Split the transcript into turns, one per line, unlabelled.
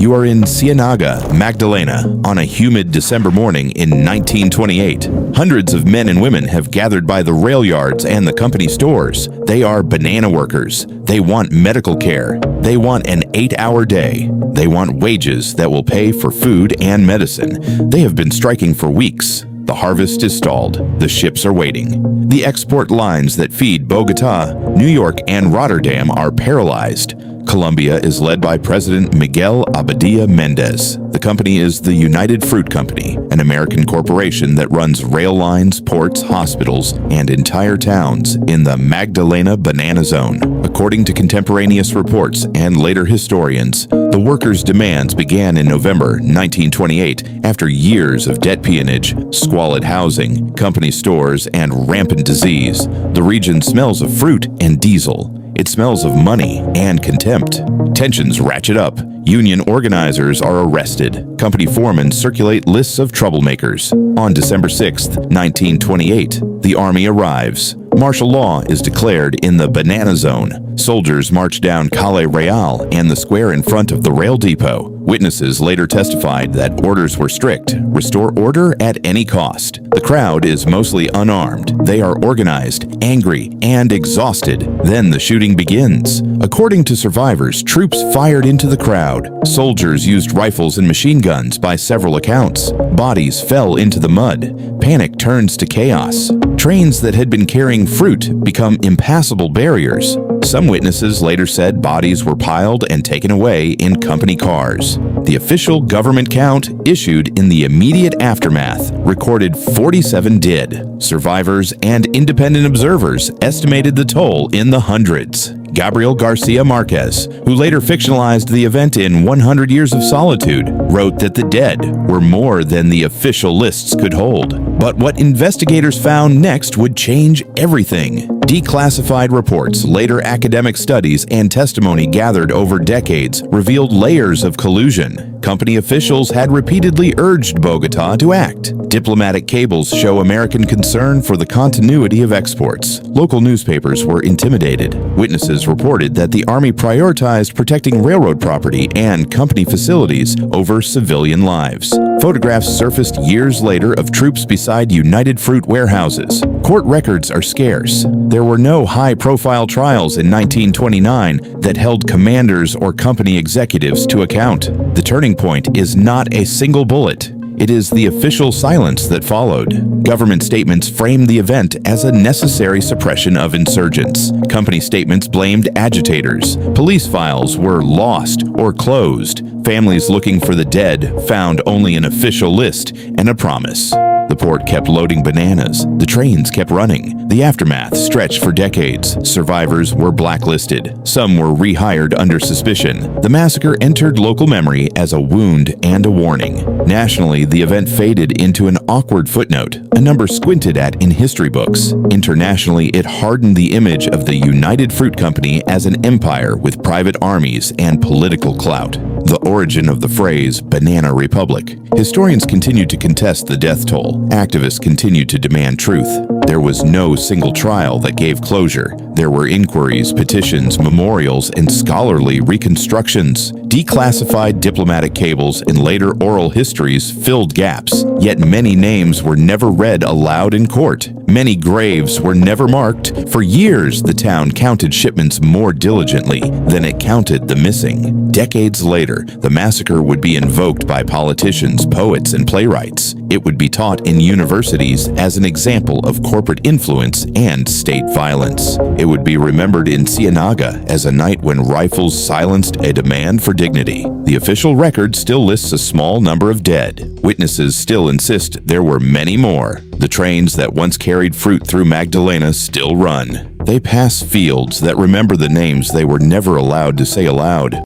You are in Ciénaga, Magdalena, on a humid December morning in 1928. Hundreds of men and women have gathered by the rail yards and the company stores. They are banana workers. They want medical care. They want an 8-hour day. They want wages that will pay for food and medicine. They have been striking for weeks. The harvest is stalled. The ships are waiting. The export lines that feed Bogotá, New York, and Rotterdam are paralyzed. Colombia is led by President Miguel Abadía Méndez. The company is the United Fruit Company, an American corporation that runs rail lines, ports, hospitals, and entire towns in the Magdalena Banana Zone. According to contemporaneous reports and later historians, the workers' demands began in November 1928 after years of debt peonage, squalid housing, company stores, and rampant disease. The region smells of fruit and diesel. It smells of money and contempt. Tensions ratchet up. Union organizers are arrested. Company foremen circulate lists of troublemakers. On December 6, 1928, the army arrives. Martial law is declared in the Banana Zone. Soldiers march down Calle Real and the square in front of the rail depot. Witnesses later testified that orders were strict: restore order at any cost. The crowd is mostly unarmed. They are organized, angry, and exhausted. Then the shooting begins. According to survivors, troops fired into the crowd. Soldiers used rifles and machine guns by several accounts. Bodies fell into the mud. Panic turns to chaos. Trains that had been carrying fruit become impassable barriers. Some witnesses later said bodies were piled and taken away in company cars. The official government count issued in the immediate aftermath recorded 47 dead. Survivors and independent observers estimated the toll in the hundreds. Gabriel Garcia Marquez, who later fictionalized the event in 100 Years of Solitude, wrote that the dead were more than the official lists could hold. But what investigators found next would change everything. Declassified reports, later academic studies, and testimony gathered over decades revealed layers of collusion. Company officials had repeatedly urged Bogotá to act. Diplomatic cables show American concern for the continuity of exports. Local newspapers were intimidated. Witnesses reported that the Army prioritized protecting railroad property and company facilities over civilian lives. Photographs surfaced years later of troops beside United Fruit warehouses. Court records are scarce. There were no high-profile trials in 1929 that held commanders or company executives to account. The turning point is not a single bullet. It is the official silence that followed. Government statements framed the event as a necessary suppression of insurgents. Company statements blamed agitators. Police files were lost or closed. Families looking for the dead found only an official list and a promise. The port kept loading bananas. The trains kept running. The aftermath stretched for decades. Survivors were blacklisted. Some were rehired under suspicion. The massacre entered local memory as a wound and a warning. Nationally, the event faded into an awkward footnote, a number squinted at in history books. Internationally, it hardened the image of the United Fruit Company as an empire with private armies and political clout. The origin of the phrase Banana Republic. Historians continued to contest the death toll. Activists continued to demand truth. There was no single trial that gave closure. There were inquiries, petitions, memorials, and scholarly reconstructions. Declassified diplomatic cables and later oral histories filled gaps, yet many names were never read aloud in court. Many graves were never marked. For years, the town counted shipments more diligently than it counted the missing. Decades later, the massacre would be invoked by politicians, poets, and playwrights. It would be taught in universities as an example of corporate influence and state violence. It would be remembered in Ciénaga as a night when rifles silenced a demand for dignity. The official record still lists a small number of dead. Witnesses still insist there were many more. The trains that once carried fruit through Magdalena still run. They pass fields that remember the names they were never allowed to say aloud.